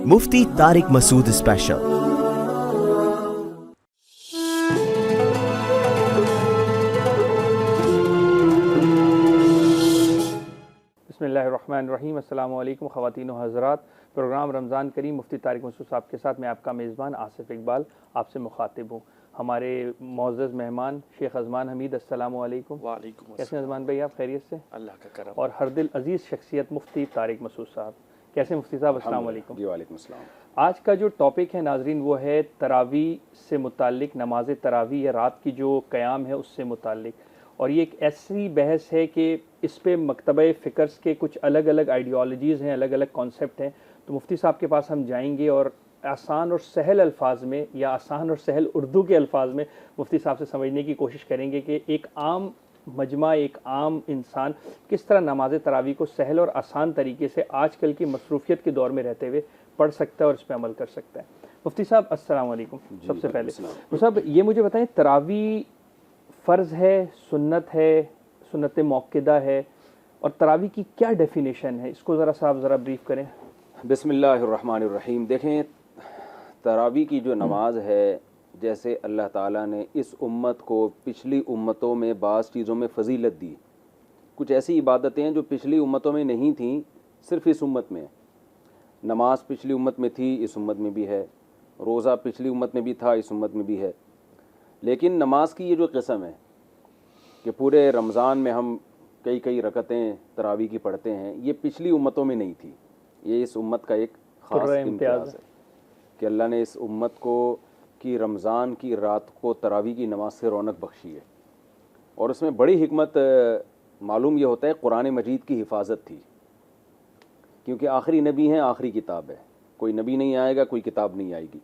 मुफ्ती Tariq Masood special. बिस्मिल्लाहिर्रहमानिर्रहीम। अस्सलामु अलैकुम ख़वातीन व हज़रात। प्रोग्राम रमज़ान करीम मुफ्ती तारिक मसूद साहब के साथ मैं आपका मेज़बान आसिफ़ इकबाल आपसे मुखातिब हूँ। हमारे मोअज़्ज़ज़ मेहमान शेख अज़मान हमीद, अस्सलामु अलैकुम। वालेकुम कैसे हैं अज़मान भाई, आप खैरियत से? अल्लाह का करम। और हर दिल अज़ीज़ शख्सियत मुफ्ती तारिक मसूद साहब, कैसे मुफ्ती साहब? अस्सलामु अलैकुम। जी वालेकुम अस्सलाम। आज का जो टॉपिक है नाज़रीन वो है तरावी से मुताल्लिक, नमाज तरावी या रात की जो क़याम है उससे मुताल्लिक। और ये एक ऐसी बहस है कि इस पे मकतबे फ़िक्र्स के कुछ अलग अलग आइडियोलॉजीज़ हैं, अलग अलग कॉन्सेप्ट हैं। तो मुफ्ती साहब के पास हम जाएंगे और आसान और सहल अल्फाज में या आसान और सहल उर्दू के अल्फाज में मुफ्ती साहब से समझने की कोशिश करेंगे कि एक आम मजमा, एक आम इंसान किस तरह नमाज तरावी को सहल और आसान तरीके से आजकल की मसरूफ़ियत के दौर में रहते हुए पढ़ सकता है और इस पर अमल कर सकता है। मुफ्ती साहब अस्सलाम वालेकुम। सबसे पहले तो साहब ये मुझे बताएं, तरावी फ़र्ज़ है, सुन्नत है, सुन्नत मौक़िदा है, और तरावी की क्या डेफिनेशन है, इसको ज़रा साहब ज़रा ब्रीफ़ करें। बिस्मिल्लाहिर्रहमानिर्रहीम। देखें, तरावी की जो नमाज है, जैसे अल्लाह ताला ने इस उम्मत को पिछली उम्मतों में बाज़ चीज़ों में फ़जीलत दी। कुछ ऐसी इबादतें हैं जो पिछली उम्मतों में नहीं थीं, सिर्फ़ इस उम्मत में। नमाज पिछली उम्मत में थी, इस उम्मत में भी है। रोज़ा पिछली उम्मत में भी था, इस उम्मत में भी है। लेकिन नमाज की ये जो किस्म है कि पूरे रमज़ान में हम कई कई रकतें तरावी की पढ़ते हैं, ये पिछली उम्मतों में नहीं थी। ये इस उम्मत का एक ख़ास इम्तियाज़ है कि अल्लाह ने इस उम्मत को कि रमज़ान की रात को तरावी की नमाज से रौनक बख्शी है। और उसमें बड़ी हिकमत मालूम ये होता है, कुरान मजीद की हिफाजत थी, क्योंकि आखिरी नबी हैं, आखिरी किताब है। कोई नबी नहीं आएगा, कोई किताब नहीं आएगी।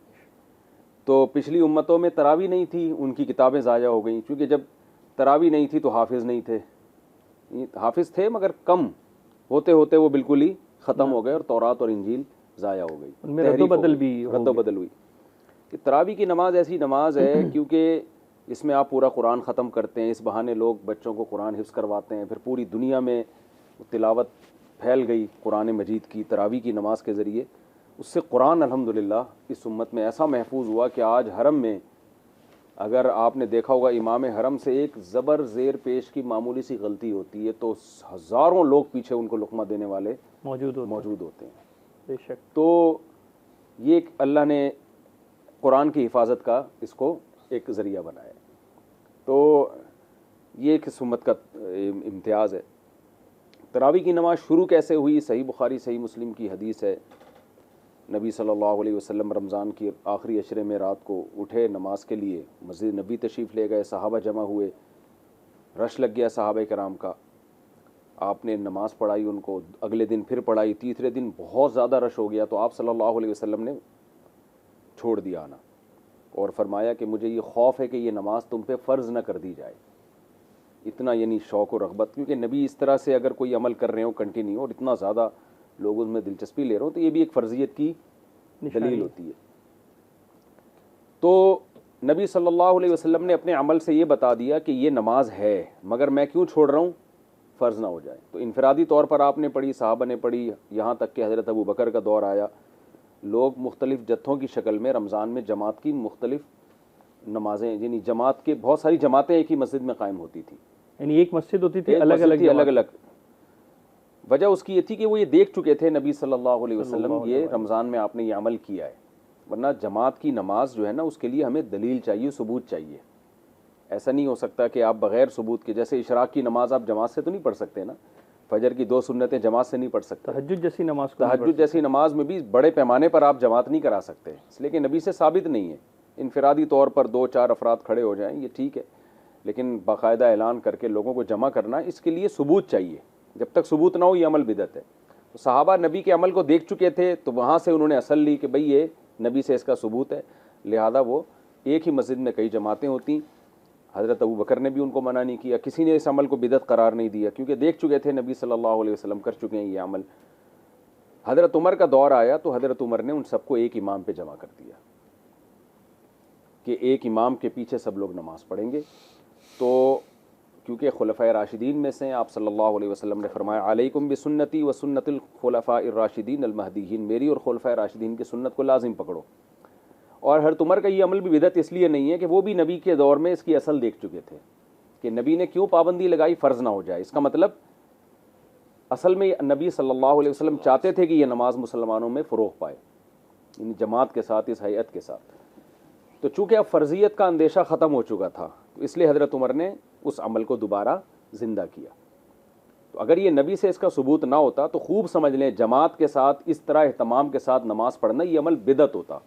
तो पिछली उम्मतों में तरावी नहीं थी, उनकी किताबें ज़ाया हो गई, क्योंकि जब तरावी नहीं थी तो हाफिज़ नहीं थे। हाफिज़ थे मगर कम, होते होते वो बिल्कुल ही ख़त्म हो गए और तौरात और इंजील ज़ाया हो गई, उनमें रद्दो-बदल हुई। कि तरावी की नमाज ऐसी नमाज है क्योंकि इसमें आप पूरा कुरान ख़त्म करते हैं। इस बहाने लोग बच्चों को कुरान हिफ्ज़ करवाते हैं, फिर पूरी दुनिया में तिलावत फैल गई कुरान मजीद की तरावी की नमाज के ज़रिए। उससे कुरान अल्हम्दुलिल्लाह इस उम्मत में ऐसा महफूज हुआ कि आज हरम में, अगर आपने देखा होगा, इमाम हरम से एक ज़बर ज़ेर पेश की मामूली सी गलती होती है तो हज़ारों लोग पीछे उनको लुक़मा देने वाले मौजूद होते हैं। बेशक। तो ये एक अल्लाह ने कुरान की हिफाजत का इसको एक ज़रिया बनाया। तो ये एक उम्मत का इम्तियाज़ है। तरावी की नमाज शुरू कैसे हुई? सही बुखारी सही मुस्लिम की हदीस है। नबी सल्लल्लाहु अलैहि वसल्लम रमज़ान की आखिरी अशरे में रात को उठे नमाज के लिए, मस्जिद नबी तशरीफ़ ले गए, सहाबा जमा हुए, रश लग गया सहाबा कराम का। आपने नमाज़ पढ़ाई उनको, अगले दिन फिर पढ़ाई, तीसरे दिन बहुत ज़्यादा रश हो गया तो आप सल्लल्लाहु अलैहि वसल्लम ने छोड़ दिया आना और फरमाया कि मुझे ये खौफ है कि ये नमाज तुम पे फ़र्ज़ न कर दी जाए। इतना यानी शौक़ और रग़बत, क्योंकि नबी इस तरह से अगर कोई अमल कर रहे हो कंटिन्यू और इतना ज़्यादा लोग उसमें दिलचस्पी ले रहे हो, तो ये भी एक फ़र्ज़ियत की दलील होती है। तो नबी सल्लल्लाहु अलैहि वसल्लम ने अपने अमल से ये बता दिया कि ये नमाज है, मगर मैं क्यों छोड़ रहा हूँ, फ़र्ज़ ना हो जाए। तो इनफरादी तौर पर आपने पढ़ी, सहाबा ने पढ़ी, यहाँ तक कि हज़रत अबू बकर का दौर आया। लोग मुख्तलिफ़ जत्थों की शक्ल में रमज़ान में जमात की मुख्तलिफ़ नमाजें, यानी जमात के बहुत सारी जमातें एक ही मस्जिद में कायम होती थी, यानी एक मस्जिद होती थी, अलग अलग। वजह उसकी ये थी कि वो ये देख चुके थे नबी सल्लल्लाहु अलैहि वसल्लम, ये रमज़ान में आपने ये अमल किया है। वरना जमात की नमाज जो है ना, उसके लिए हमें दलील चाहिए, सबूत चाहिए। ऐसा नहीं हो सकता कि आप बग़ैर सबूत के, जैसे इशराक की नमाज आप जमात से तो नहीं पढ़ सकते ना, फजर की 2 सुन्नतें जमात से नहीं पढ़ सकते। तहज्जुद जैसी नमाज में भी बड़े पैमाने पर आप जमात नहीं करा सकते, इसलिए कि नबी से साबित नहीं है। इनफरादी तौर पर 2-4 अफराद खड़े हो जाएं, ये ठीक है, लेकिन बाकायदा ऐलान करके लोगों को जमा करना, इसके लिए सबूत चाहिए। जब तक सबूत ना हो ये अमल बिदअत है। तो सहाबा नबी के अमल को देख चुके थे, तो वहाँ से उन्होंने असल ली कि भाई ये नबी से इसका सबूत है, लिहाजा वो एक ही मस्जिद में कई जमातें होती। हज़रत अबू बकर ने भी उनको मना नहीं किया, किसी ने इस अमल को बिदअत करार नहीं दिया, क्योंकि देख चुके थे नबी सल्लल्लाहु अलैहि वसल्लम कर चुके हैं ये अमल। हज़रत उमर का दौर आया तो हज़रत उमर ने उन सबको एक इमाम पे जमा कर दिया कि एक इमाम के पीछे सब लोग नमाज़ पढ़ेंगे। तो क्योंकि खुलफ़ाए राशिदीन में से आप सल्लल्लाहु अलैहि वसल्लम ने फरमाया अलैकुम बिसुन्नती व सुन्नतिल खुलफ़ाइर राशिदीन अल महदीयीन, मेरी और खुलफ़ाए राशिदीन की सुन्नत को लाजिम पकड़ो। और हज़रत उमर का ये अमल भी बिदअत इसलिए नहीं है कि वो भी नबी के दौर में इसकी असल देख चुके थे कि नबी ने क्यों पाबंदी लगाई, फ़र्ज़ ना हो जाए। इसका मतलब असल में नबी सल्लल्लाहु अलैहि वसल्लम चाहते थे कि यह नमाज मुसलमानों में फ़रोग़ पाए, इन जमात के साथ, इस हैयत के साथ। तो चूँकि अब फ़र्ज़ियत का अंदेशा ख़त्म हो चुका था, तो इसलिए हज़रत उमर ने उस अमल को दोबारा ज़िंदा किया। तो अगर ये नबी से इसका सबूत ना होता तो खूब समझ लें, जमात के साथ इस तरह एहतमाम के साथ नमाज पढ़ना ये अमल बिदअत होता।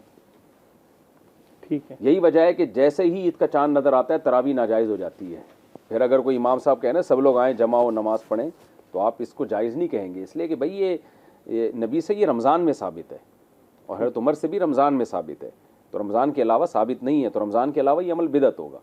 ठीक है, यही वजह है कि जैसे ही ईद का चांद नज़र आता है तरावी नाजायज़ हो जाती है। फिर अगर कोई इमाम साहब कहे ना सब लोग आएँ जमा हो नमाज़ पढ़ें, तो आप इसको जायज़ नहीं कहेंगे, इसलिए कि भाई ये नबी से ये रमज़ान में साबित है और हज़रत उमर से भी रमज़ान में साबित है, तो रमज़ान के अलावा साबित नहीं है, तो रमज़ान के अलावा ये अमल बिदअत होगा।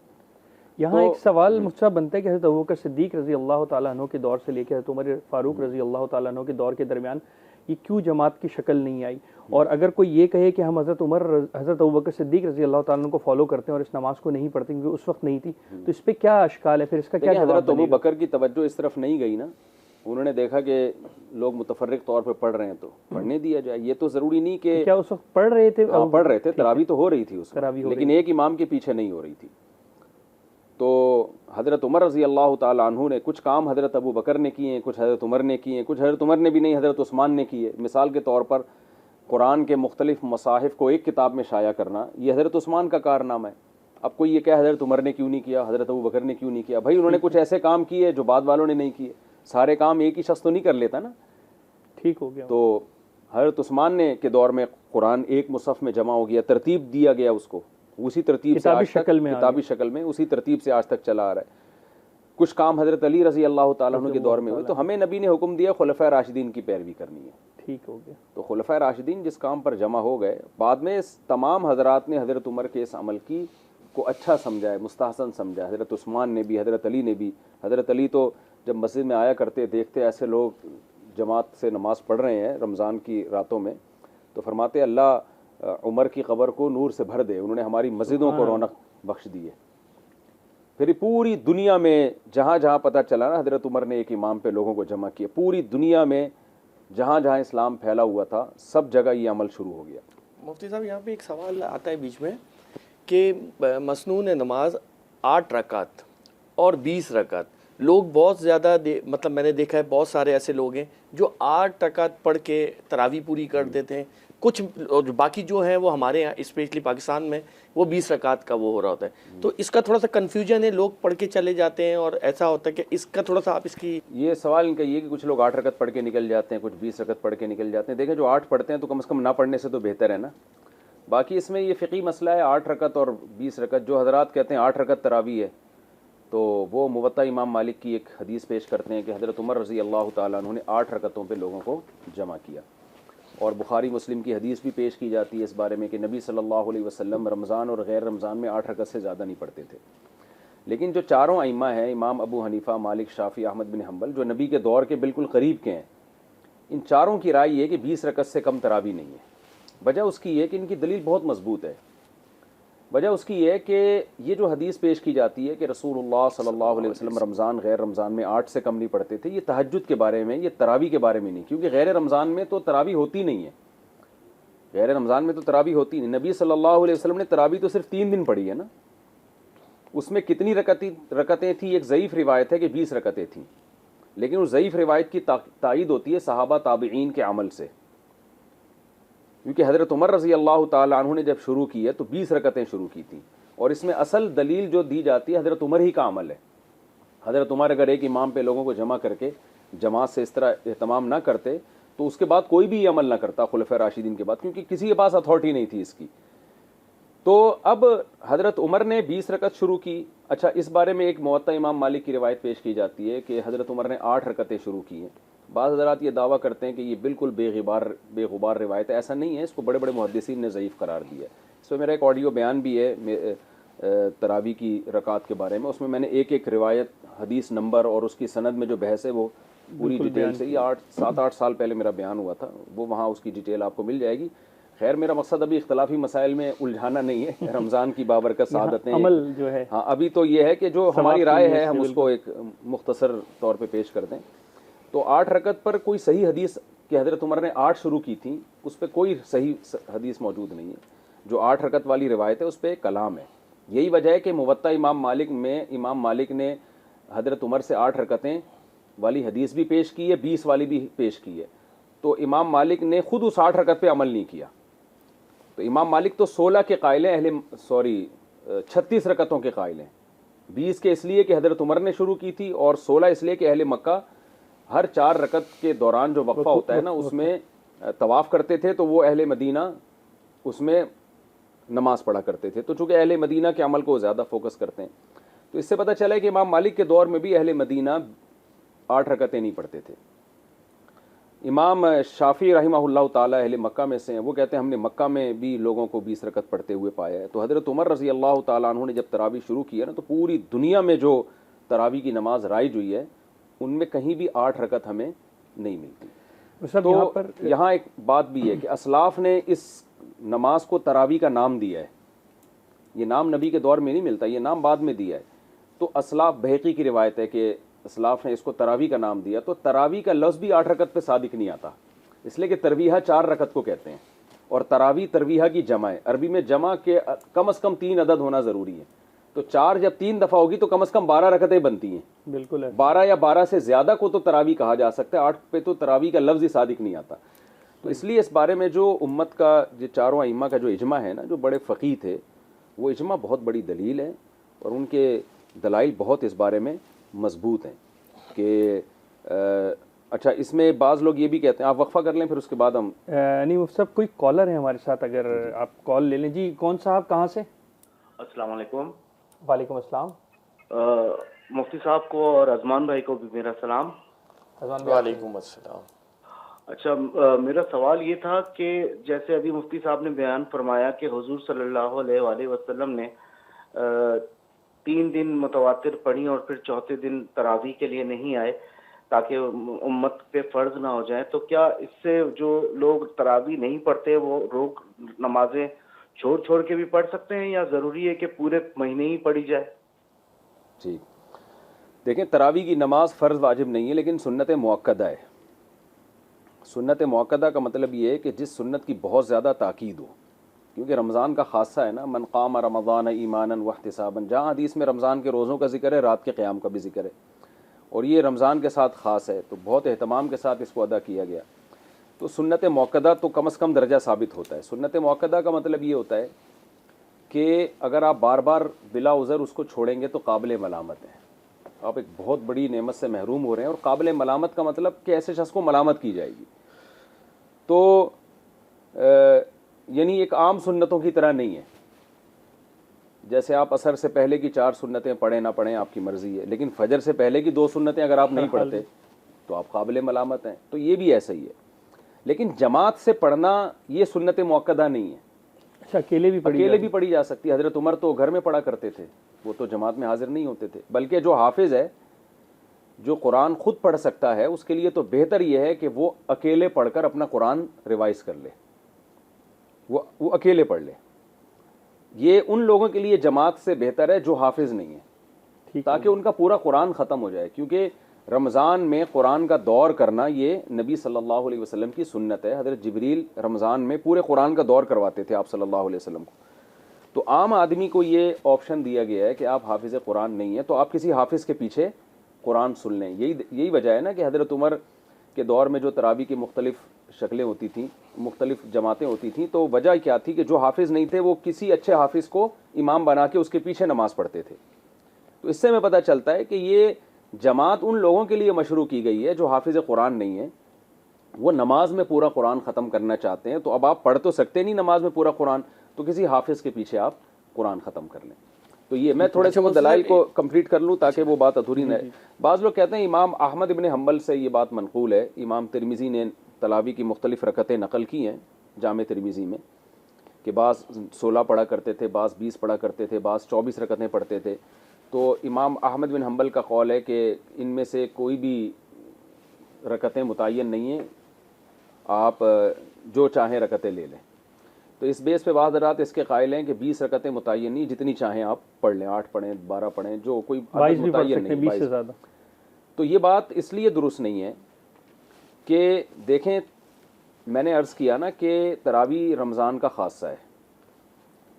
यहाँ एक सवाल मुझसे बनता है कि हज़रत अबू बकर सिद्दीक़ रज़ी अल्लाह ताला अन्हु के दौर से लेकर हज़रत उमर फ़ारूक रज़ी अल्लाह ताला अन्हु के दौर के दरमियान ये क्यों जमात की शक्ल नहीं आई? और अगर कोई ये कहे कि हम हज़रत अबू बकर सिद्दीक़ रज़ी अल्लाह ताला अन्हु को फॉलो करते हैं और इस नमाज को नहीं पढ़ते क्योंकि उस वक्त नहीं थी, तो इस पर क्या अश्काल है, फिर इसका क्या जवाब हज़रत अबू बनेगा? बकर की तवज्जो इस तरफ नहीं गई ना, उन्होंने देखा कि लोग मुतफर्रिक तौर पर पढ़ रहे हैं तो पढ़ने दिया जाए। ये तो ज़रूरी नहीं कि क्या उस वक्त पढ़ रहे थे? पढ़ रहे थे, तरावी तो हो रही थी उस तरावी वक्त, हो लेकिन एक इमाम के पीछे नहीं हो रही थी। तो हज़रत उमर रज़ी अल्लाह ताला अन्हु ने कुछ काम हज़रत अबू बकर ने किए हैं, कुछ हज़रत उमर ने किए हैं, कुछ हज़रत उमर ने भी नहीं, हज़रत उस्मान ने किए। मिसाल के तौर पर कुरान के मुख्तलिफ मसाहिफ को एक किताब में शाया करना, ये हज़रत उस्मान का कारनामा है। अब कोई ये क्या हज़रत उमर ने क्यों नहीं किया, हज़रत अबू बकर ने क्यों नहीं किया? भाई उन्होंने कुछ ऐसे काम किए जो बाद वालों ने नहीं किए। सारे काम एक ही शख्स तो नहीं कर लेता ना। ठीक हो गया। तो हज़रत उस्मान ने के दौर में कुरान एक मुसहफ़ में जमा हो गया, तरतीब दिया गया उसको, उसी तरतीब से आज तक किताबी शक्ल में उसी तरतीब से आज तक चला आ रहा है। कुछ काम हज़रत अली रज़ी अल्लाह ताला अन्हु के दौर में हुए, तो हमें नबी ने हुक्म दिया खुलफ़ाए राशिदीन की पैरवी करनी है। ठीक हो गया। तो खुलफ़ाए राशिदीन जिस काम पर जमा हो गए, बाद में तमाम हज़रात ने हज़रत उमर के इस अमल की को अच्छा समझा है, मुस्तहसन समझा। हज़रत उस्मान ने भी, हज़रत अली ने भी। हज़रत अली तो जब मस्जिद में आया करते, देखते ऐसे लोग जमात से नमाज़ पढ़ रहे हैं रमज़ान की रातों में, तो फरमाते अल्लाह उमर की कब्र को नूर से भर दे, उन्होंने हमारी मस्जिदों को रौनक बख्श दी है। फिर पूरी दुनिया में जहाँ जहाँ पता चला ना हज़रत उमर ने एक इमाम पे लोगों को जमा किया, पूरी दुनिया में जहाँ जहाँ इस्लाम फैला हुआ था सब जगह ये अमल शुरू हो गया। मुफ्ती साहब, यहाँ पे एक सवाल आता है बीच में कि मसनून नमाज 8 रकात और 20 रकात, लोग बहुत ज़्यादा मतलब मैंने देखा है बहुत सारे ऐसे लोग हैं जो 8 रकात पढ़ के तरावी पूरी कर देते हैं, कुछ बाकी जो हैं वो हमारे यहाँ स्पेशली पाकिस्तान में वो 20 रकात का वो हो रहा होता है। तो इसका थोड़ा सा कन्फ्यूजन है, लोग पढ़ के चले जाते हैं और ऐसा होता है कि इसका थोड़ा सा आप इसकी ये सवाल इनका ये कि कुछ लोग 8 रकत पढ़ के निकल जाते हैं, कुछ 20 रकत पढ़ के निकल जाते हैं। देखें जो 8 पढ़ते हैं तो कम से कम ना पढ़ने से तो बेहतर है ना। बाकी इसमें ये फ़िक़ी मसला है 8 रकत और 20 रकत। जो हज़रात कहते हैं 8 रकत तरावी है, तो वो मुवत्ता इमाम मालिक की एक हदीस पेश करते हैं कि हज़रत उमर रज़ी अल्लाह ताला अन्हु ने 8 रकतों पे लोगों को जमा किया। और बुखारी मुस्लिम की हदीस भी पेश की जाती है इस बारे में कि नबी सल्लल्लाहु अलैहि वसल्लम रमज़ान और गैर रमज़ान में 8 रकत से ज़्यादा नहीं पढ़ते थे। लेकिन जो चारों अइम्मा हैं, इमाम अबू हनीफ़ा, मालिक, शाफ़ी, अहमद बिन हम्बल, जो नबी के दौर के बिल्कुल करीब के हैं, इन चारों की राय ये है कि 20 रकत से कम तरावी नहीं है। वजह उसकी ये कि इनकी दलील बहुत मजबूत है। वजह उसकी ये है कि ये जो हदीस पेश की जाती है कि रसूलुल्लाह सल्लल्लाहु अलैहि वसल्लम रमज़ान गैर रमज़ान में 8 से कम नहीं पढ़ते थे, ये तहज्जुद के बारे में, ये तरावी के बारे में नहीं, क्योंकि गैर रमज़ान में तो तरावी होती नहीं है। गैर रमज़ान में तो तरावी होती नहीं। नबी सल्लल्लाहु अलैहि वसल्लम ने तरावी तो सिर्फ 3 दिन पढ़ी है ना। उसमें कितनी रकतें थी? एक ज़ईफ़ रिवायत है कि 20 रकतें थीं, लेकिन उस ज़ईफ़ रिवायत की तायीद होती है सहाबा ताबिईन के अमल से, क्योंकि हज़रत उमर रज़ी अल्लाह ताला अन्हु ने जब शुरू की है तो 20 रकतें शुरू की थी। और इसमें असल दलील जो दी जाती है हज़रत उमर ही का अमल है। हज़रत उमर अगर एक इमाम पे लोगों को जमा करके जमात से इस तरह एहतमाम ना करते तो उसके बाद कोई भी अमल ना करता खुलफ़ाए राशिदीन के बाद, क्योंकि किसी के पास अथॉरिटी नहीं थी इसकी। तो अब हज़रत उमर ने 20 रकत शुरू की। अच्छा, इस बारे में एक मुवत्ता इमाम मालिक की रिवायत पेश की जाती है कि हज़रत उमर ने 8 रकतें शुरू की हैं। बाज़ हज़रात ये दावा करते हैं कि ये बिल्कुल बेगुबार रिवायत है, ऐसा नहीं है। इसको बड़े बड़े मुहद्दिसीन ने ज़ईफ़ करार दिया है। इस पर मेरा एक ऑडियो बयान भी है तरावी की रकात के बारे में, उसमें मैंने एक एक रिवायत, हदीस नंबर और उसकी सनद में जो बहस है वो पूरी डिटेल से, ये 7-8 साल पहले मेरा बयान हुआ था, वो वहाँ उसकी डिटेल आपको मिल जाएगी। खैर मेरा मकसद अभी इख्तलाफी मसाइल में उलझाना नहीं है, रमज़ान की बाबरकत सआदतें अमल जो है, हाँ अभी तो ये है कि जो हमारी राय है हम उसको एक मुख्तसर तौर पे पेश कर दें। तो 8 रकत पर कोई सही हदीस कि हज़रत उमर ने 8 शुरू की थी, उस पर कोई सही हदीस मौजूद नहीं है। जो 8 रकत वाली रिवायत है उस पर एक कलाम है। यही वजह है कि मुवत्ता इमाम मालिक में इमाम मालिक ने हज़रत उमर से 8 रकतें वाली हदीस भी पेश की है, 20 वाली भी पेश की है। तो इमाम मालिक ने खुद उस 8 रकत पे अमल नहीं किया। तो इमाम मालिक तो 16 के कायल हैं, 36 रकतों के कायल हैं। 20 के इसलिए कि हज़रत उमर ने शुरू की थी, और 16 इसलिए कि अहले मक्का हर 4 रकत के दौरान जो वक्फा होता है ना उसमें तवाफ़ करते थे, तो वो अहले मदीना उसमें नमाज़ पढ़ा करते थे। तो चूँकि अहले मदीना के अमल को ज़्यादा फोकस करते हैं, तो इससे पता चला है कि इमाम मालिक के दौर में भी अहले मदीना 8 रकतें नहीं पढ़ते थे। इमाम शाफ़ी रहमहुल्लाह ताला अहले मक्का में से हैं, वो कहते हैं हमने मक्का में भी लोगों को 20 रकत पढ़ते हुए पाया है। तो हज़रत उमर रज़ी अल्लाह ताला अन्हु ने जब तरावी शुरू की है ना, तो पूरी दुनिया में जो तरावी की नमाज राइज हुई है उनमें कहीं भी 8 रकत हमें नहीं मिलती। तो यहाँ एक बात भी है कि असलाफ ने इस नमाज को तरावी का नाम दिया है। ये नाम नबी के दौर में नहीं मिलता, ये नाम बाद में दिया है। तो असलाफ बहकी की रिवायत है कि असलाफ ने इसको तरावी का नाम दिया। तो तरावी का लफ्ज़ भी 8 रकत पे सादिक नहीं आता, इसलिए कि तरवीहा 4 रकत को कहते हैं, और तरावी तरवीहा की जमा है। अरबी में जमा के कम से कम 3 अदद होना ज़रूरी है। तो 4 जब 3 दफ़ा होगी तो कम से कम 12 रकतें बनती हैं। बिल्कुल है। 12 या 12 से ज़्यादा को तो तरावी कहा जा सकता है, 8 पे तो तरावी का लफ्ज़ ही सादिक नहीं आता। तो इसलिए इस बारे में जो उम्मत का जो चारों अइम्मा का जो इजमा है ना, जो बड़े फ़क़ीह थे, वो इजमा बहुत बड़ी दलील है, और उनके दलाइल बहुत इस बारे में मजबूत हैं कि अच्छा इसमें बाज़ लोग ये भी कहते हैं, आप वक्फ़ा कर लें फिर उसके बाद हम नहीं मुफ्ती साहब कोई कॉलर है हमारे साथ, अगर आप कॉल ले लें। जी कौन साहब, कहाँ से? अस्सलाम वालेकुम। वालेकुम अस्सलाम। मुफ्ती साहब को और अजमान भाई को भी मेरा सलाम। वालेकुम अस्सलाम। अच्छा, मेरा सवाल ये था कि जैसे अभी मुफ्ती साहब ने बयान फरमाया कि हुजूर सल्लल्लाहु अलैहि वसल्लम ने 3 दिन मुतवातिर पढ़ी और फिर चौथे दिन तरावी के लिए नहीं आए ताकि उम्मत पे फ़र्ज ना हो जाए, तो क्या इससे जो लोग तरावी नहीं पढ़ते वो रोक नमाजें छोड़ छोड़ के भी पढ़ सकते हैं, या ज़रूरी है कि पूरे महीने ही पढ़ी जाए? जी देखें, तरावी की नमाज फ़र्ज़ वाजिब नहीं है, लेकिन सुन्नत मुअक्कदा है। सुन्नत मुअक्कदा का मतलब ये है कि जिस सुन्नत की बहुत ज़्यादा ताकीद हो, क्योंकि रमज़ान का ख़ासा है ना, मन क़ाम रमज़ान ईमानन वहतिसाबन, जहाँ हदीस में रमज़ान के रोज़ों का जिक्र है, रात के क़याम का भी जिक्र है, और ये रमज़ान के साथ ख़ास है, तो बहुत एहतमाम के साथ इसको अदा किया गया। तो सुन्नत मुअक्कदा तो कम से कम दर्जा साबित होता है। सुन्नत मुअक्कदा का मतलब ये होता है कि अगर आप बार बार बिला उज़र उसको छोड़ेंगे तो काबिल मलामत है, आप एक बहुत बड़ी नेमत से महरूम हो रहे हैं। और काबिल मलामत का मतलब कि ऐसे शख्स को मलामत की जाएगी। तो यानी एक आम सुन्नतों की तरह नहीं है, जैसे आप असर से पहले की 4 सुन्नतें पढ़ें ना पढ़ें आपकी मर्ज़ी है, लेकिन फजर से पहले की 2 सुन्नतें अगर आप नहीं पढ़ते तो आप काबिल मलामत हैं। तो ये भी ऐसा ही है, लेकिन जमात से पढ़ना ये सुन्नत मुअक्कदा नहीं है। अच्छा, अकेले भी पढ़ी जा सकती है। हज़रत उमर तो घर में पढ़ा करते थे, वो तो जमात में हाजिर नहीं होते थे। बल्कि जो हाफिज़ है, जो कुरान खुद पढ़ सकता है, उसके लिए तो बेहतर यह है कि वो अकेले पढ़कर अपना कुरान रिवाइज़ कर ले, वो अकेले पढ़ ले। ये उन लोगों के लिए जमात से बेहतर है जो हाफिज़ नहीं है, ताकि उनका पूरा कुरान ख़त्म हो जाए। क्योंकि रमज़ान में कुरान का दौर करना ये नबी सल्लल्लाहु अलैहि वसल्लम की सुन्नत है। हज़रत जिब्रील रमज़ान में पूरे कुरान का दौर करवाते थे आप सल्लल्लाहु अलैहि वसल्लम को। तो आम आदमी को ये ऑप्शन दिया गया है कि आप हाफिज़ कुरान नहीं है तो आप किसी हाफिज़ के पीछे कुरान सुन लें। यही वजह है ना कि हज़रत उमर के दौर में जो तरावी की मुख्तलिफ़ शक्लें होती थीं, मुख्तलिफ़ जमातें होती थीं, तो वजह क्या थी कि जो हाफिज़ नहीं थे वो किसी अच्छे हाफिज़ को इमाम बना के उसके पीछे नमाज़ पढ़ते थे। तो इससे हमें पता चलता है कि ये जमात उन लोगों के लिए मशरू की गई है जो हाफिज़ कुरान नहीं है, वो नमाज में पूरा कुरान ख़त्म करना चाहते हैं। तो अब आप पढ़ तो सकते नहीं नमाज में पूरा कुरान, तो किसी हाफिज़ के पीछे आप कुरान ख़त्म कर लें। तो ये मैं थोड़े से वो दलाइल को कंप्लीट कर लूँ ताकि वो बात अधूरी न रहे। बाज़ लोग कहते हैं इमाम अहमद इब्न हम्बल से ये बात मनक़ूल है, इमाम तिरमिज़ी ने तरावी की मुख्तलिफ़ रकतें नकल की हैं जामे तिरमिज़ी में, कि बाज़ 16 पढ़ा करते थे, बाज़ 20 पढ़ा करते थे, बाज़ 24 रकतें पढ़ते थे। तो इमाम अहमद बिन हम्बल का कौल है कि इनमें से कोई भी रकतें मुतय्यन नहीं हैं, आप जो चाहें रकतें ले लें। तो इस बेस पे बाद रात इसके कायल हैं कि 20 रकतें मुतय्यन नहीं, जितनी चाहें आप पढ़ लें, 8 पढ़ें, 12 पढ़ें, जो कोई 22 भी पढ़ मुतय्यन सकते हैं, नहीं, 20 से 22। ज़्यादा। तो ये बात इसलिए दुरुस्त नहीं है कि देखें, मैंने अर्ज़ किया ना कि तरावी रमज़ान का खासा है।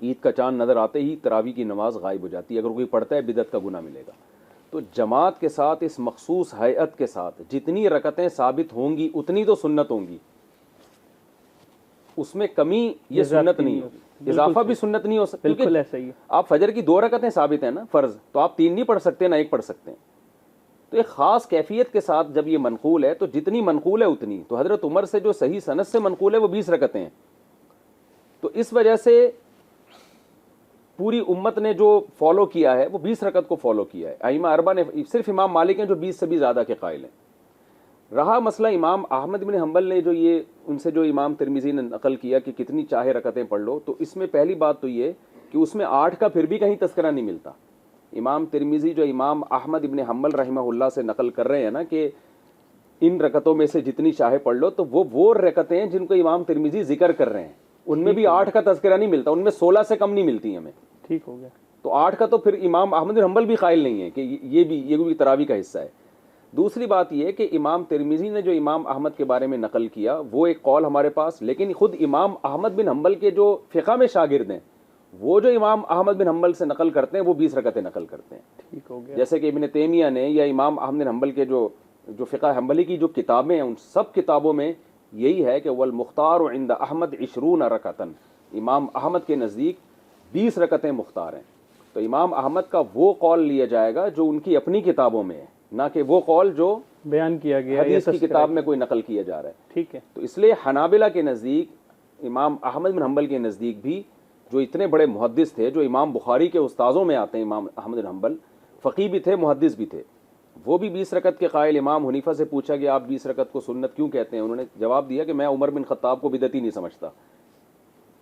ईद का चांद नज़र आते ही तरावी की नमाज गायब हो जाती है, अगर कोई पढ़ता है बिदअत का गुनाह मिलेगा। तो जमात के साथ, इस मखसूस हैअत के साथ जितनी रकतें साबित होंगी उतनी तो सुन्नत होंगी, उसमें कमी ये सुन्नत नहीं होगी, इजाफा भी सुन्नत नहीं हो सकता। बिल्कुल ऐसा ही है। आप फजर की 2 रकतें साबित हैं ना फ़र्ज़, तो आप 3 नहीं पढ़ सकते ना 1 पढ़ सकते हैं। तो एक ख़ास कैफियत के साथ जब ये मनकूल है, तो जितनी मनकूल है उतनी, तो हज़रत उमर से जो सही सनद से मनकूल है वो 20 रकतें हैं। तो इस वजह से पूरी उम्मत ने जो फॉलो किया है वो 20 रकत को फॉलो किया है। अइमा अरबा ने, सिर्फ इमाम मालिक हैं जो 20 से भी ज़्यादा के कायल हैं। रहा मसला इमाम अहमद बिन हम्बल ने जो ये, उनसे जो इमाम तिरमिज़ी ने नकल किया कि कितनी चाहे रकतें पढ़ लो, तो इसमें पहली बात तो ये कि उसमें 8 का फिर भी कहीं तस्करा नहीं मिलता। इमाम तिरमिज़ी जो इमाम अहमद इब्न हम्बल रहमहुल्लाह से नकल कर रहे हैं ना कि इन रकतों में से जितनी चाहे पढ़ लो, तो वो रकतें हैं जिनको इमाम तिरमिज़ी जिक्र कर रहे हैं, उनमें भी 8 का तस्करा नहीं मिलता, उनमें 16 से कम नहीं मिलती हमें। ठीक हो गया। तो 8 का तो फिर इमाम अहमद बिन हम्बल भी कायल नहीं है कि ये भी तरावी का हिस्सा है। दूसरी बात यह कि इमाम तिरमिज़ी ने जो इमाम अहमद के बारे में नकल किया वो एक कौल हमारे पास, लेकिन खुद इमाम अहमद बिन हम्बल के जो फ़िक़ा में शागिर्द हैं, वो जो इमाम अहमद बिन हम्बल से नकल करते हैं वो 20 रकतें नकल करते हैं। ठीक हो गया। जैसे कि इब्न तैमिया ने या इमाम अहमद बिन हम्बल के जो फ़िक़ा हम्बली की जो किताबें हैं, उन सब किताबों में यही है कि वल मुख्तार इंद अहमद 20 रकतन, इमाम अहमद के नज़दीक 20 रकतें मुख्तार हैं। तो इमाम अहमद का वो कौल लिया जाएगा जो उनकी अपनी किताबों में है, ना कि वो कौल जो बयान किया गया हदीस की किताब में कोई नकल किया जा रहा है। ठीक है। तो इसलिए हनाबिला के नज़दीक, इमाम अहमद बिन हम्बल के नज़दीक भी जो इतने बड़े मुहद्दिस थे, जो इमाम बुखारी के उस्ताज़ों में आते हैं, इमाम अहमद बिन हम्बल फ़क़ीह भी थे, मुहद्दिस भी थे, वो भी 20 रकत के कायल। इमाम हनीफा से पूछा कि आप 20 रकत को सुन्नत क्यों कहते हैं? उन्होंने जवाब दिया कि मैं उमर बिन ख़त्ताब को बिदअती नहीं समझता।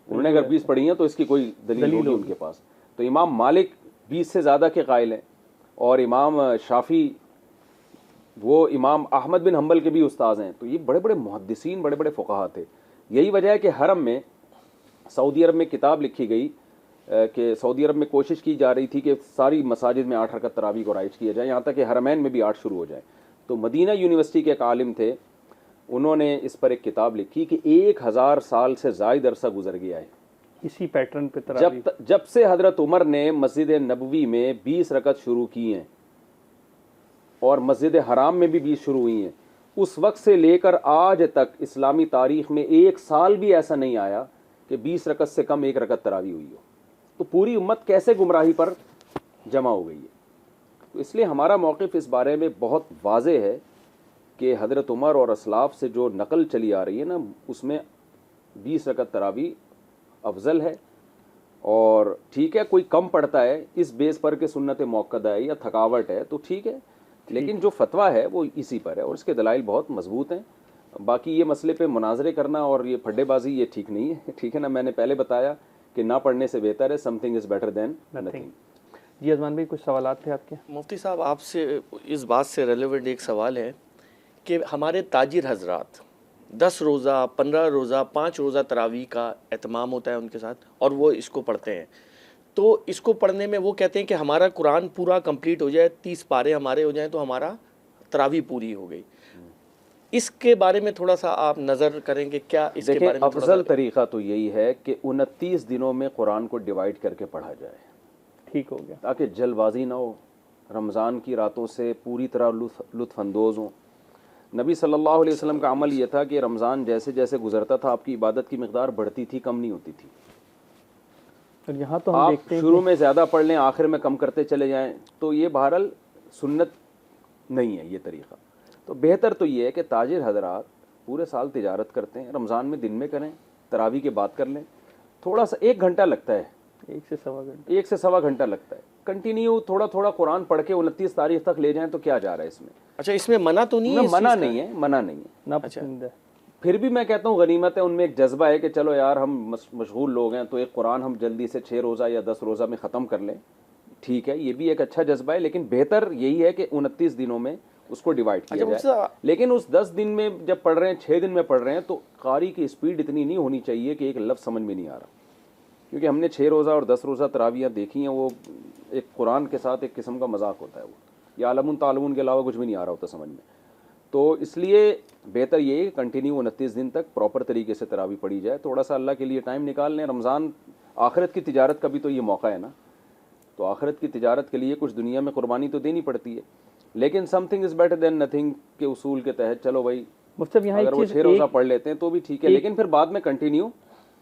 उन्होंने अगर 20 पढ़ी हैं तो इसकी कोई दलील होगी उनके पास। तो इमाम मालिक 20 से ज़्यादा के कायल हैं, और इमाम शाफ़ी वो इमाम अहमद बिन हम्बल के भी उस्ताद हैं। तो ये बड़े बड़े मुहद्दिसीन, बड़े बड़े फ़ुक़हा थे। यही वजह है कि हरम में, सऊदी अरब में किताब लिखी गई कि सऊदी अरब में कोशिश की जा रही थी कि सारी मसाजिद में 8 रकत तरावी को राइज किया जाए, यहाँ तक कि हरमैन में भी 8 शुरू हो जाए। तो मदीना यूनिवर्सिटी के एक आलिम थे, उन्होंने इस पर एक किताब लिखी कि 1000 साल से ज़ायद अरसा गुजर गया है इसी पैटर्न पे तरावी जब से हज़रत उमर ने मस्जिद नबवी में 20 रकत शुरू की हैं और मस्जिद हराम में भी 20 शुरू हुई हैं, उस वक्त से लेकर आज तक इस्लामी तारीख़ में एक साल भी ऐसा नहीं आया कि 20 रकत से कम 1 रकत तरावी हुई हो। तो पूरी उम्मत कैसे गुमराही पर जमा हो गई है। तो इसलिए हमारा मौक़िफ़ इस बारे में बहुत वाज़े है कि हज़रत उमर और असलाफ़ से जो नकल चली आ रही है ना, उसमें 20 रकत तरावी अफजल है। और ठीक है, कोई कम पढ़ता है इस बेस पर कि सुन्नत मौक़दा है या थकावट है, तो ठीक है, लेकिन जो फतवा है वो इसी पर है और इसके दलाइल बहुत मजबूत हैं। बाकी ये मसले पे मुनाजरे करना और ये फड्डेबाजी, ये ठीक नहीं है। ठीक है ना, मैंने पहले बताया कि ना पढ़ने से बेहतर है, something is better than nothing. जी अजमान भाई, कुछ सवालात थे आपके? मुफ्ती साहब, आपसे इस बात से रेलेवेंट एक सवाल है कि हमारे ताजिर हजरात 10 रोज़ा, 15 रोज़ा, 5 रोज़ा तरावी का एहतमाम होता है उनके साथ, और वो इसको पढ़ते हैं। तो इसको पढ़ने में वो कहते हैं कि हमारा कुरान पूरा कंप्लीट हो जाए, 30 पारे हमारे हो जाएं तो हमारा तरावी पूरी हो गई। इसके बारे में थोड़ा सा आप नज़र करेंगे क्या? इसके बारे में अफजल तरीक़ा तो यही है कि 29 दिनों में कुरान को डिवाइड करके पढ़ा जाए। ठीक हो गया। ताकि जल्दबाजी ना हो, रमज़ान की रातों से पूरी तरह लुत्फ़अंदोज़ हों। नबी सल्लल्लाहु अलैहि वसल्लम का अमल यह था कि रमज़ान जैसे जैसे गुजरता था आपकी इबादत की मिक़दार बढ़ती थी, कम नहीं होती थी। और यहाँ तो हम आप देखते हैं शुरू में ज़्यादा पढ़ लें, आखिर में कम करते चले जाएं, तो ये बहरहाल सुन्नत नहीं है ये तरीक़ा। तो बेहतर तो ये है कि ताजिर हज़रात पूरे साल तिजारत करते हैं, रमज़ान में दिन में करें, तरावी के बाद कर लें। थोड़ा सा 1 घंटा लगता है, 1 से सवा घंटा, 1 से सवा घंटा लगता है। कंटिन्यू थोड़ा थोड़ा कुरान पढ़ के 29 तारीख तक ले जाएं तो क्या जा रहा है इसमें? अच्छा, इसमें मना तो नहीं है? मना नहीं है, मना नहीं है। नापसंद है। फिर भी मैं कहता हूँ गनीमत है, उनमें एक जज्बा है कि चलो यार हम मशगूल लोग हैं तो एक कुरान हम जल्दी से 6 रोज़ा या 10 रोज़ा में ख़त्म कर लें। ठीक है, ये भी एक अच्छा जज्बा है, लेकिन बेहतर यही है कि 29 दिनों में उसको डिवाइड किया अच्छा, जाए। लेकिन उस 10 दिन में जब पढ़ रहे हैं, 6 दिन में पढ़ रहे हैं, तो कारी की स्पीड इतनी नहीं होनी चाहिए कि एक लफ्ज़ समझ में नहीं आ रहा। क्योंकि हमने 6 रोज़ा और 10 रोज़ा तरावियाँ देखी हैं, वो एक कुरान के साथ एक किस्म का मजाक होता है वो, या आलमुन तालमुन के अलावा कुछ भी नहीं आ रहा होता समझ में। तो इसलिए बेहतर ये है कंटिन्यू 29 दिन तक प्रॉपर तरीके से तरावी पढ़ी जाए। थोड़ा सा अल्लाह के लिए टाइम निकाल लें। रमज़ान आखिरत की तिजारत का भी तो ये मौका है ना, तो आखिरत की तिजारत के लिए कुछ दुनिया में कुर्बानी तो देनी पड़ती है। लेकिन something is better than nothing के उसूल के तहत चलो भाई, मतलब यहाँ अगर वो 6 रोज़ा पढ़ लेते हैं तो भी ठीक है, लेकिन फिर बाद में कंटिन्यू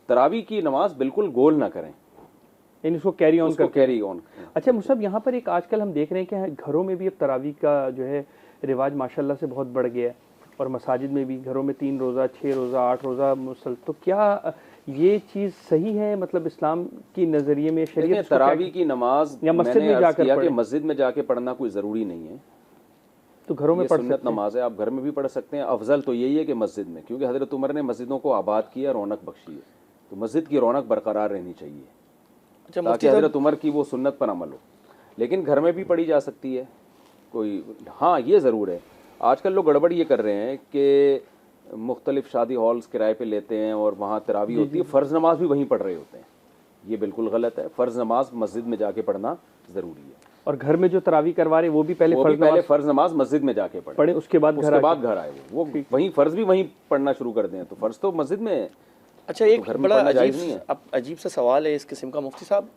तरावी की नमाज बिल्कुल गोल ना करें, इसको कैरी ऑन कर। Carry on. अच्छा मुसब, यहाँ पर एक आजकल हम देख रहे हैं कि घरों में भी अब तरावी का जो है रिवाज माशाल्लाह से बहुत बढ़ गया है, और मसाजिद में भी घरों में 3 रोज़ा, 6 रोज़ा, 8 रोज़ा मुसल। तो क्या ये चीज़ सही है, मतलब इस्लाम की नज़रिए में शरीयत तरावी की नमाज या मस्जिद में जाकर पढ़ें? मस्जिद में जाके पढ़ना कोई ज़रूरी नहीं है, तो घरों में पढ़ सुन्नत नमाज है, आप घर में भी पढ़ सकते हैं। अफजल तो यही है कि मस्जिद में, क्योंकि हज़रत उमर ने मस्जिदों को आबाद किया, रौनक बख्शी है, तो मस्जिद की रौनक बरकरार रहनी चाहिए। अच्छा, ताकि हज़रत उमर की वो सुन्नत पर अमल हो। लेकिन घर में भी पढ़ी जा सकती है कोई। हाँ, ये ज़रूर है, आजकल लोग गड़बड़ ये कर रहे हैं कि मुख्तलिफ शादी हॉल्स किराए पे लेते हैं और वहाँ तरावी होती है, फ़र्ज़ नमाज भी वहीं पढ़ रहे होते हैं। ये बिल्कुल गलत है। फ़र्ज़ नमाज मस्जिद में जाके पढ़ना ज़रूरी है, और घर में जो तरावी करवा रहे वो भी पहले फ़र्ज़ नमाज मस्जिद में जाके पढ़े, उसके बाद घर आए, वो वहीं फ़र्ज़ भी वहीं पढ़ना शुरू कर दें, तो फ़र्ज़ तो मस्जिद में है। अच्छा, एक बड़ा अजीब सा सवाल है इस किस्म का मुफ्ती साहब,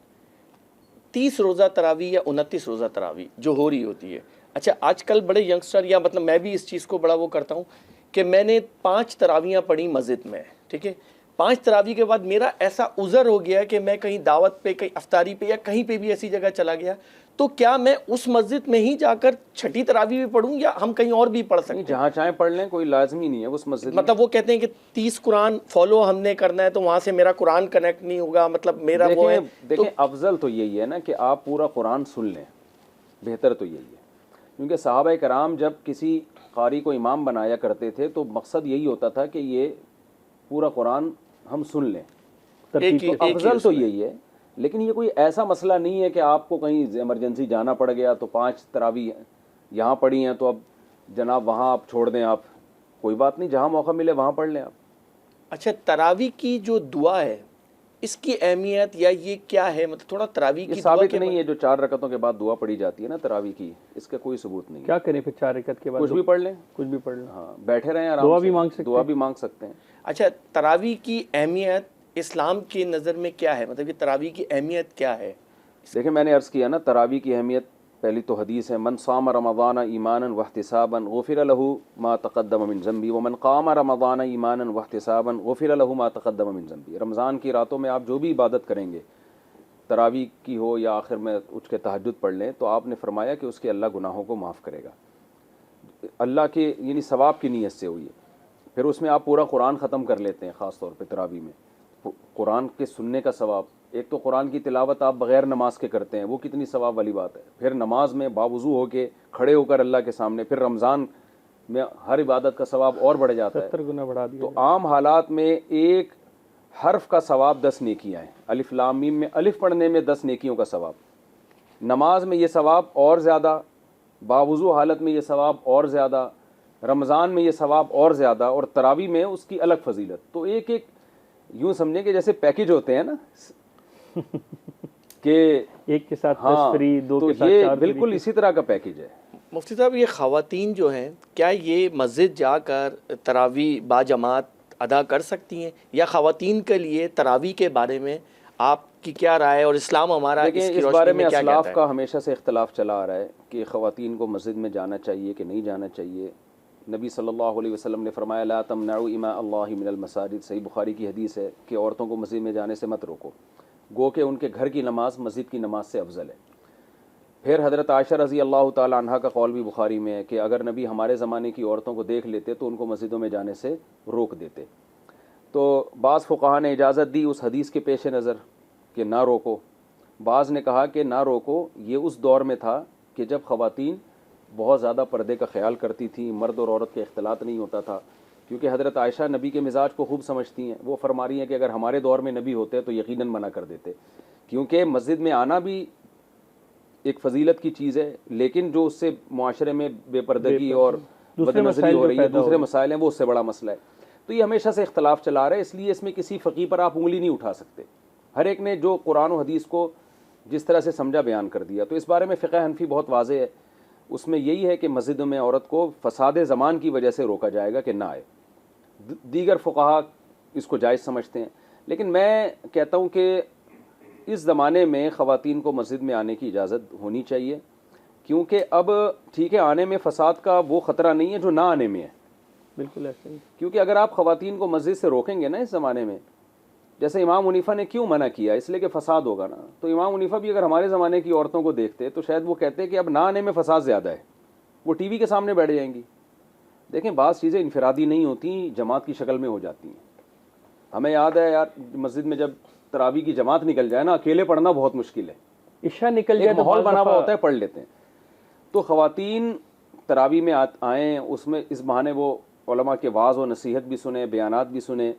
30 रोज़ा तरावी या 29 रोज़ा तरावी जो हो रही होती है। अच्छा, आजकल बड़े यंगस्टर, या मतलब मैं भी इस चीज़ को बड़ा वो करता हूँ कि मैंने 5 तरावियाँ पढ़ी मस्जिद में, ठीक है, 5 तरावी के बाद मेरा ऐसा उज़र हो गया कि मैं कहीं दावत पे, कहीं अफ्तारी पे, या कहीं पे भी ऐसी जगह चला गया, तो क्या मैं उस मस्जिद में ही जाकर 6ठी तरावी भी पढ़ूँ, या हम कहीं और भी पढ़ सकते हैं? जहाँ चाहे पढ़ लें, कोई लाजमी नहीं है उस मस्जिद। मतलब वो कहते हैं कि 30 कुरान फॉलो हमने करना है, तो वहाँ से मेरा कुरान कनेक्ट नहीं होगा, मतलब मेरा वो है। देखें, अफजल तो यही है ना कि आप पूरा कुरान सुन लें, बेहतर तो यही है। क्योंकि सहाबा कराम जब किसी कारी को इमाम बनाया करते थे तो मकसद यही होता था कि ये पूरा कुरान हम सुन लें, अफजल तो यही है। लेकिन ये कोई ऐसा मसला नहीं है कि आपको कहीं इमरजेंसी जाना पड़ गया तो 5 तरावी यहाँ पढ़ी हैं तो अब जनाब वहाँ आप छोड़ दें, आप कोई बात नहीं, जहाँ मौका मिले वहाँ पढ़ लें आप। अच्छा, तरावी की जो दुआ है इसकी अहमियत या ये क्या है, मतलब थोड़ा तरावी की साबित नहीं है। जो 4 रकतों के बाद दुआ पढ़ी जाती है ना तरावी की, इसका कोई सबूत नहीं। क्या करें फिर 4 रकत के बाद? कुछ भी पढ़ लें, कुछ भी पढ़ लें। हाँ, बैठे रहें आराम, दुआ भी मांग सकते हैं, दुआ भी मांग सकते हैं। अच्छा, तरावी की अहमियत इस्लाम की नज़र में क्या है, मतलब कि तरावी की अहमियत क्या है? देखिए, मैंने अर्ज़ किया ना, तरावी की अहमियत पहली तो हदीस है, मन साम रमज़ान ईमानन वहतिसाबन गुफ़िर लहू मा तक़द्दम मिन ज़ंबी व मन क़ाम रमज़ान ईमानन वहतिसाबन गुफ़िर लहू मा तक़द्दम मिन ज़ंबी। रमज़ान की रातों में आप जो भी इबादत करेंगे, तरावी की हो या आखिर में उठ के तहज्जुद पढ़ लें, तो आपने फरमाया कि उसके अल्लाह गुनाहों को माफ़ करेगा। अल्लाह के यानी सवाब की नीयत से हुई है। फिर उसमें आप पूरा कुरान ख़त्म कर लेते हैं, ख़ास तौर पे तरावी में कुरान के सुनने का सवाब। एक तो कुरान की तिलावत आप बग़ैर नमाज के करते हैं, वो कितनी सवाब वाली बात है। फिर नमाज में बावुज़ू होके खड़े होकर अल्लाह के सामने, फिर रमज़ान में हर इबादत का सवाब और बढ़ जाता है, 70 गुना बढ़ा दिया। तो आम हालात में एक हर्फ का सवाब 10 नेकियाँ हैं। अलिफ लाम मीम में अलिफ पढ़ने में 10 नेकियों का सवाब, नमाज में ये सवाब और ज़्यादा, बावुज़ू हालत में ये सवाब और ज़्यादा, रमज़ान में ये सवाब और ज़्यादा, और तरावी में उसकी अलग फजीलत। तो एक एक यूँ समझें कि जैसे पैकेज होते हैं ना कि एक के साथ हाँ, 10 फ्री, 2 तो के साथ ये 4 बिल्कुल इसी तरह का पैकेज है। मुफ्ती साहब, ये ख़वातीन जो हैं, क्या ये मस्जिद जाकर तरावी बाजमात अदा कर सकती हैं, या ख़वातीन के लिए तरावी के बारे में आपकी क्या राय है, और इस्लाम हमारा इस बारे में असलाफ का हमेशा से इख्तलाफ चला आ रहा है कि ख़वातीन को मस्जिद में जाना चाहिए कि नहीं जाना चाहिए। नबी सल्लल्लाहु अलैहि वसल्लम ने फरमाया, ला तमनउ इमा अल्लाह मिनल मसाजिद, सही बुखारी की हदीस है कि औरतों को मस्जिद में जाने से मत रोको, गो के उनके घर की नमाज मस्जिद की नमाज से अफजल है। फिर हज़रत आयशा रज़ी अल्लाह ताला अन्हा का कौल भी बुखारी में है कि अगर नबी हमारे ज़माने की औरतों को देख लेते तो उनको मस्जिदों में जाने से रोक देते। तो बाज़ फ़ुक़हा ने इजाज़त दी उस हदीस के पेश नज़र कि ना रोको, बाज़ ने कहा कि ना रोको ये उस दौर में था कि जब ख़वातीन बहुत ज़्यादा पर्दे का ख्याल करती थी, मर्द और औरत के इख्तिलात नहीं होता था। क्योंकि हज़रत आयशा नबी के मिजाज को खूब समझती हैं, वो फरमा रही हैं कि अगर हमारे दौर में नबी होते तो यकीनन मना कर देते, क्योंकि मस्जिद में आना भी एक फजीलत की चीज़ है, लेकिन जो उससे मुआशरे में बेपर्दगी और दूसरे बदनज़री मसाइल हो जो रही है, पैदा हो दूसरे रहे हैं। मसाइल हैं, वो उससे बड़ा मसला है। तो ये हमेशा से इख्तलाफ चला रहा है, इसलिए इसमें किसी फ़कीह पर आप उंगली नहीं उठा सकते। हर एक ने जो कुरान और हदीस को जिस तरह से समझा बयान कर दिया। तो इस बारे में फ़िक़्ह हनफ़ी बहुत वाज़ेह है, उसमें यही है कि मस्जिद में औरत को फ़साद ज़मान की वजह से रोका जाएगा कि ना आए। दीगर फ़ुक़हा इसको जायज़ समझते हैं, लेकिन मैं कहता हूँ कि इस ज़माने में ख़वातीन को मस्जिद में आने की इजाज़त होनी चाहिए, क्योंकि अब ठीक है आने में फ़साद का वो ख़तरा नहीं है जो ना आने में है। बिल्कुल ऐसे ही। क्योंकि अगर आप ख़वातीन को मस्जिद से रोकेंगे ना इस ज़माने में, जैसे इमाम हनीफ़ा ने क्यों मना किया, इसलिए कि फ़साद होगा ना, तो इमाम हनीफ़ा भी अगर हमारे ज़माने की औरतों को देखते तो शायद वो कहते कि अब ना आने में फ़साद ज़्यादा है, वो टीवी के सामने बैठ जाएंगी। देखें, बाज़ चीज़ें इनफरादी नहीं होती, जमात की शक्ल में हो जाती हैं। हमें याद है यार, मस्जिद में जब तरावी की जमात निकल जाए ना, अकेले पढ़ना बहुत मुश्किल है, इशा निकल एक जाए तो माहौल बाज़ बना हुआ दफ़ा होता है, पढ़ लेते हैं। तो ख़वातीन तरावी में आएँ, उसमें इस बहाने वो उलमा के वाज़ और नसीहत भी सुने, बयानात भी सुने।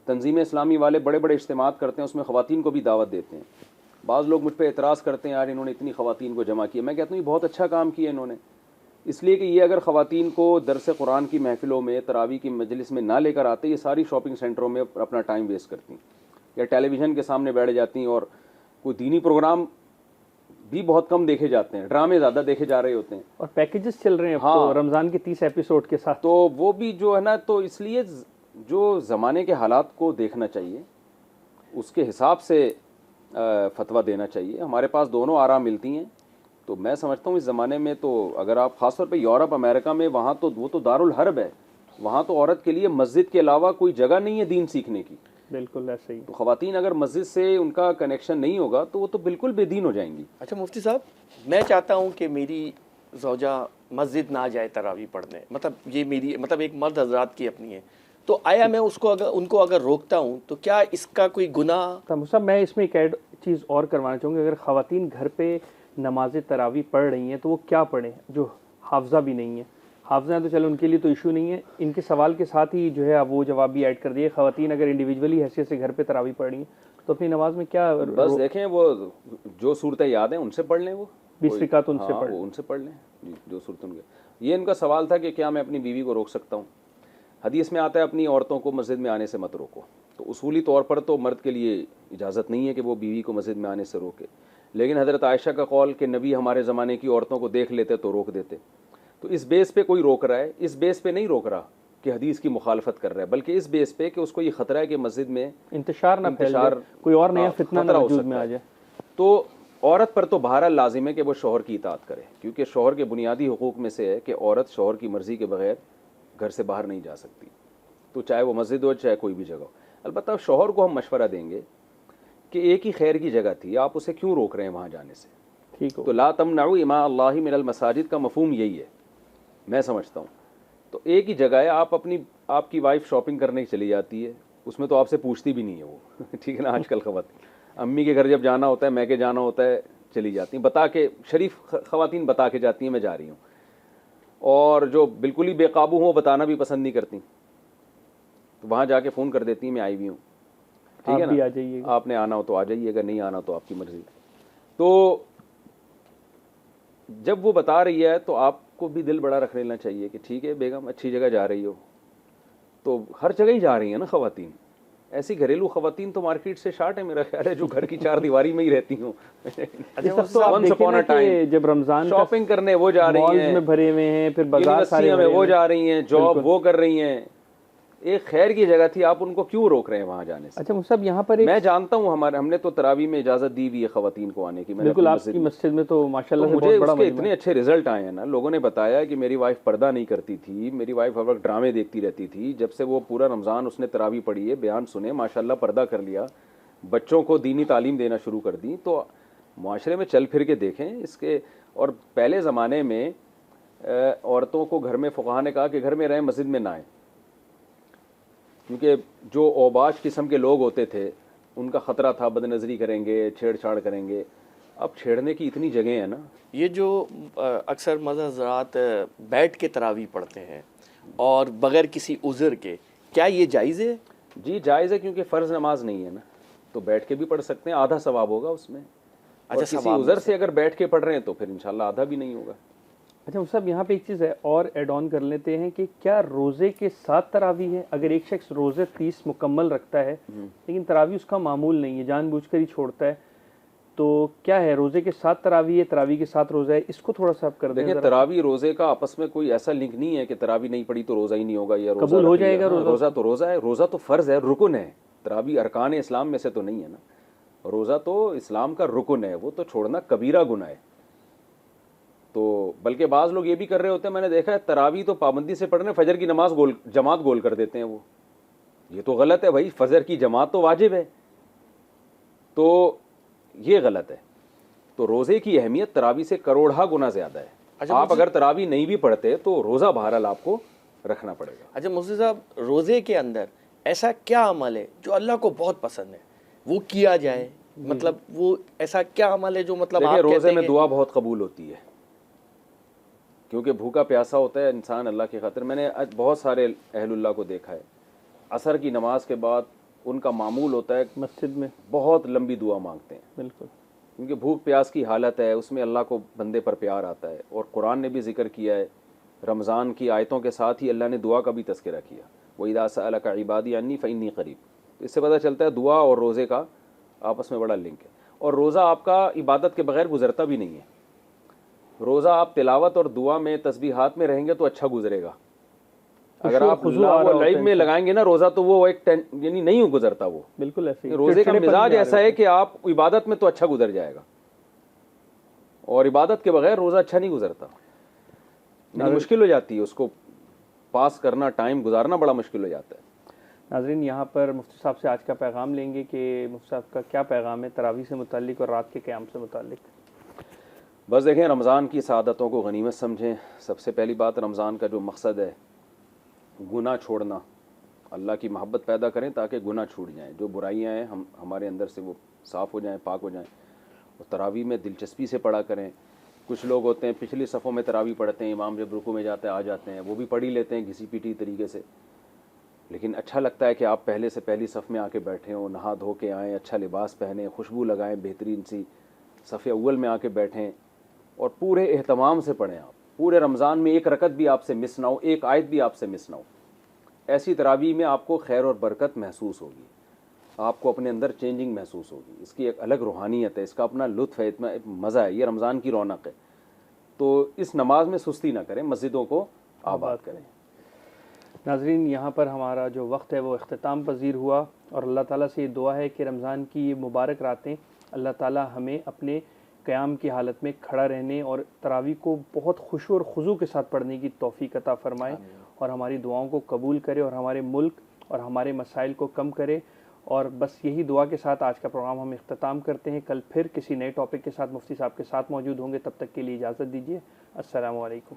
तंजीम इस्लामी वाले बड़े बड़े इज्तिमात करते हैं, उसमें ख़वातीन को भी दावत देते हैं। बाज़ लोग मुझ पर एतराज़ करते हैं, यार इन्होंने इतनी ख़वातीन को जमा किया। मैं कहता हूँ ये बहुत अच्छा काम किया इन्होंने, इसलिए कि ये अगर ख़वातीन को दरस कुरान की महफ़िलों में, तरावी की मजलिस में ना लेकर आते, ये सारी शॉपिंग सेंटरों में अपना टाइम वेस्ट करती या टेलीविज़न के सामने बैठ जाती, और कोई दीनी प्रोग्राम भी बहुत कम देखे जाते हैं, ड्रामे ज़्यादा देखे जा रहे होते हैं। और पैकेजेस चल रहे हैं अब हाँ। तो रमज़ान के 30 एपिसोड के साथ। तो वो भी जो है ना, तो इसलिए जो ज़माने के हालात को देखना चाहिए, उसके हिसाब से फतवा देना चाहिए। हमारे पास दोनों आराम मिलती हैं, तो मैं समझता हूँ इस ज़माने में तो अगर आप ख़ासतौर पे यूरोप अमेरिका में, वहाँ तो वो तो दारुल हर्ब है, वहाँ तो औरत के लिए मस्जिद के अलावा कोई जगह नहीं है दीन सीखने की। बिल्कुल ऐसे ही। तो ख़वातीन अगर मस्जिद से उनका कनेक्शन नहीं होगा तो वो तो बिल्कुल बेदीन हो जाएंगी। अच्छा मुफ्ती साहब, मैं चाहता हूँ कि मेरी ज़ौजा मस्जिद ना जाए तरावी पढ़ने, मतलब ये मेरी मतलब एक मर्द हजरात की अपनी है, तो आया मैं उसको अगर उनको अगर रोकता हूँ तो क्या इसका कोई गुनाह? तो साहब मैं इसमें एक ऐड चीज़ और करवाना चाहूँगी, अगर ख़वातीन घर पे नमाज तरावी पढ़ रही हैं तो वो क्या पढ़ें जो हाफजा भी नहीं है। हाफजा तो चलो उनके लिए तो इशू नहीं है, इनके सवाल के साथ ही जो है आप वो जवाब भी ऐड कर दिए। ख़वातीन अगर इंडिविजुअली हैसियत से घर पे तरावी पढ़ रही हैं तो अपनी नमाज में क्या बस देखें, वो जो सूरतें याद हैं उनसे पढ़ लें, वो 20 रिकात उनसे हाँ, पढ़ वो उनसे पढ़ लें जी, जो सूरत उनके। ये इनका सवाल था कि क्या मैं अपनी बीवी को रोक सकता हूँ। हदीस में आता है अपनी औरतों को मस्जिद में आने से मत रोको। तो उसूली तौर पर तो मर्द के लिए इजाज़त नहीं है कि वो बीवी को मस्जिद में आने से रोके, लेकिन हज़रत आयशा का कौल कि नबी हमारे ज़माने की औरतों को देख लेते तो रोक देते। तो इस बेस पे कोई रोक रहा है, इस बेस पे नहीं रोक रहा कि हदीस की मुखालफत कर रहा है, बल्कि इस बेस पे कि उसको ये ख़तरा है कि मस्जिद में इंतशार ना फैल जाए, कोई और नया फितना ना खतरा हो वजूद सकता में आ है। जाए। तो औरत पर तो बहरहाल लाजिम है कि वो शौहर की इताअत करे, क्योंकि शौहर के बुनियादी हुकूक में से है कि औरत शौहर की मर्ज़ी के बगैर घर से बाहर नहीं जा सकती, तो चाहे वो मस्जिद हो चाहे कोई भी जगह हो। अलबत्ता शौहर को हम मशवरा देंगे कि एक ही खैर की जगह थी, आप उसे क्यों रोक रहे हैं वहाँ जाने से। ठीक हो। तो ला तमनउ इमा अल्लाहि मिनल मसाजिद का मफहूम यही है, मैं समझता हूँ। तो एक ही जगह है, आप आपकी वाइफ शॉपिंग करने चली जाती है, उसमें तो आपसे पूछती भी नहीं है वो ठीक है ना। आजकल ख़वातीन अम्मी के घर जब जाना होता है, मैके जाना होता है, चली जाती हैं, बता के, शरीफ ख़वातीन बता के जाती हैं मैं जा रही हूँ, और जो बिल्कुल ही बेकाबू हों बताना भी पसंद नहीं करती, तो वहाँ जाके फ़ोन कर देती हैं मैं आई हुई हूँ, ठीक है भी आ ना, जाइएगा। आपने आना हो तो आ जाइएगा, नहीं आना तो आपकी मर्ज़ी। तो जब वो बता रही है तो आपको भी दिल बड़ा रख लेना चाहिए कि ठीक है बेगम अच्छी जगह जा रही हो, तो हर जगह ही जा रही है ना ख़वातीन। ऐसी घरेलू ख़वातीन तो मार्केट से शार्ट है मेरा ख्याल है, जो घर की चार दीवारी में ही रहती हूँ। तो आप देखिए ना कि जब रमज़ान का शॉपिंग करने वो जा रही मॉल्स हैं, में भरे हुए हैं, फिर बाजार सारे यूनिवर्सिटियों में भरे वो हुए जा रही हैं, जॉब बिल्कुल। वो कर रही हैं, एक खैर की जगह थी, आप उनको क्यों रोक रहे हैं वहाँ जाने से। अच्छा मुसाब यहाँ पर एक मैं जानता हूँ हमने तो तरावी में इजाज़त दी हुई है ख़वातीन को आने की, मैंने बिल्कुल अपनी आपकी मस्जिद में तो माशाल्लाह से मुझे बहुत बड़ा उसके मजमा इतने अच्छे रिजल्ट आए हैं ना। लोगों ने बताया कि मेरी वाइफ पर्दा नहीं करती थी, मेरी वाइफ हर वक्त ड्रामे देखती रहती थी, जब से वो पूरा रमज़ान उसने तरावी पढ़ी है, बयान सुने, माशाल्लाह पर्दा कर लिया, बच्चों को दीनी तालीम देना शुरू कर दी। तो माशरे में चल फिर के देखें इसके। और पहले ज़माने में औरतों को घर में फ़ुक़हा ने कहा कि घर में रहें, मस्जिद में ना आएँ, क्योंकि जो औबाश किस्म के लोग होते थे उनका ख़तरा था, बदनज़री करेंगे, छेड़छाड़ करेंगे। अब छेड़ने की इतनी जगह है ना। ये जो अक्सर मर्द हजरात बैठ के तरावी पढ़ते हैं और बग़ैर किसी उज़र के, क्या ये जायज़ है? जी जायज़ है, क्योंकि फ़र्ज़ नमाज नहीं है ना, तो बैठ के भी पढ़ सकते हैं, आधा सवाब होगा उसमें। और किसी सवाब उज़र से अगर बैठ के पढ़ रहे हैं तो फिर इंशाल्लाह आधा भी नहीं होगा। अच्छा मुफ्ती साहब, यहाँ पे एक चीज़ है और ऐड ऑन कर लेते हैं कि क्या रोज़े के साथ तरावी है? अगर एक शख्स रोज़े 30 मुकम्मल रखता है लेकिन तरावी उसका मामूल नहीं है, जानबूझकर ही छोड़ता है, तो क्या है? रोज़े के साथ तरावी है, तरावी के साथ रोज़ा है? इसको थोड़ा सा आप कर दें। देखिए, तरावी रोज़े का आपस में कोई ऐसा लिंक नहीं है कि तरावी नहीं पढ़ी तो रोज़ा ही नहीं होगा या रोज़ा कबूल हो रख लिया। जाएगा हाँ, रोज़ा? रोज़ा तो रोज़ा है, रोज़ा तो फ़र्ज़ है, रुकन है। तरावी अरकान इस्लाम में से तो नहीं है ना। रोज़ा तो इस्लाम का रुकन है, वो तो छोड़ना कबीरा गुनाह है। तो बल्कि बाज़ लोग ये भी कर रहे होते हैं, मैंने देखा है, तरावी तो पाबंदी से पढ़ रहे हैं, फजर की नमाज जमात गोल कर देते हैं वो। ये तो गलत है भाई, फजर की जमात तो वाजिब है, तो ये गलत है। तो रोज़े की अहमियत तरावी से करोड़ा गुना ज़्यादा है। अच्छा, आप अगर तरावी नहीं भी पढ़ते तो रोज़ा बहरहाल आपको रखना पड़ेगा। अच्छा मुफ्ती साहब, रोज़े के अंदर ऐसा क्या अमल है जो अल्लाह को बहुत पसंद है, वो किया जाए? मतलब वो ऐसा क्या अमल है जो मतलब देखिए, आप रोज़े कहते में हैं दुआ बहुत कबूल होती है, क्योंकि भूखा प्यासा होता है इंसान अल्लाह की खातिर। मैंने आज बहुत सारे अहलुल्लाह को देखा है, असर की नमाज के बाद उनका मामूल होता है मस्जिद में बहुत लंबी दुआ मांगते हैं, बिल्कुल, क्योंकि भूख प्यास की हालत है, उसमें अल्लाह को बंदे पर प्यार आता है। और कुरान ने भी जिक्र किया है, रमज़ान की आयतों के साथ ही अल्लाह ने दुआ का भी तज़किरा किया, वइज़ा सअलका इबादी अन्नी फ़इन्नी क़रीब। तो इससे पता चलता है दुआ और रोज़े का आपस में बड़ा लिंक है। और रोज़ा आपका इबादत के बगैर गुजरता भी नहीं है। रोज़ा आप तिलावत और दुआ में, तस्बीहात में रहेंगे तो अच्छा गुजरेगा। अगर आप लाइव में लगाएंगे ना रोज़ा, तो वो एक यानी नहीं गुजरता वो। बिल्कुल ऐसे ही। रोज़े का मिजाज ऐसा है कि आप इबादत में तो अच्छा गुजर जाएगा, और इबादत के बगैर रोज़ा अच्छा नहीं गुजरता। मुश्किल हो जाती है उसको पास करना, टाइम गुजारना बड़ा मुश्किल हो जाता है। नाज़रीन, यहाँ पर मुफ्ती साहब से आज का पैगाम लेंगे कि मुफ्ती साहब का क्या पैगाम है तरावी से मुतालिक और रात के क़याम से मुतालिक। बस देखें, रमज़ान की सआदतों को गनीमत समझें। सबसे पहली बात, रमज़ान का जो मकसद है गुनाह छोड़ना, अल्लाह की मोहब्बत पैदा करें ताकि गुनाह छूट जाएं, जो बुराइयां हैं हमारे अंदर से वो साफ़ हो जाएं, पाक हो जाएं। और तरावी में दिलचस्पी से पढ़ा करें। कुछ लोग होते हैं पिछली सफ़ों में तरावी पढ़ते हैं, इमाम जब रुकू में जाते हैं आ जाते हैं, वो भी पढ़ ही लेते हैं घिसी पीटी तरीके से। लेकिन अच्छा लगता है कि आप पहले से पहली सफ़ में आके बैठे हों, नहा धो के आएँ, अच्छा लिबास पहने, खुशबू लगाएँ बेहतरीन सी, सफ़े अव्वल में आके बैठें और पूरे एहतमाम से पढ़ें। आप पूरे रमज़ान में एक रकत भी आपसे मिस ना हो, एक आयत भी आपसे मिस ना हो। ऐसी तरावी में आपको खैर और बरकत महसूस होगी, आपको अपने अंदर चेंजिंग महसूस होगी। इसकी एक अलग रूहानियत है, इसका अपना लुत्फ़ है, इतना मज़ा है, ये रमज़ान की रौनक है। तो इस नमाज में सुस्ती ना करें, मस्जिदों को आबाद करें। नाज़रीन, यहाँ पर हमारा जो वक्त है वो अख्तिताम पजीर हुआ, और अल्लाह ताला से ये दुआ है कि रमज़ान की ये मुबारक रातें अल्लाह ताला हमें अपने क़याम की हालत में खड़ा रहने और तरावी को बहुत खुशू और खुजू के साथ पढ़ने की तौफ़ीक़ अता फ़रमाए, और हमारी दुआओं को कबूल करे और हमारे मुल्क और हमारे मसाइल को कम करे। और बस यही दुआ के साथ आज का प्रोग्राम हम इख्तिताम करते हैं। कल फिर किसी नए टॉपिक के साथ मुफ्ती साहब के साथ मौजूद होंगे, तब तक के लिए इजाज़त दीजिए। अस्सलामु अलैकुम।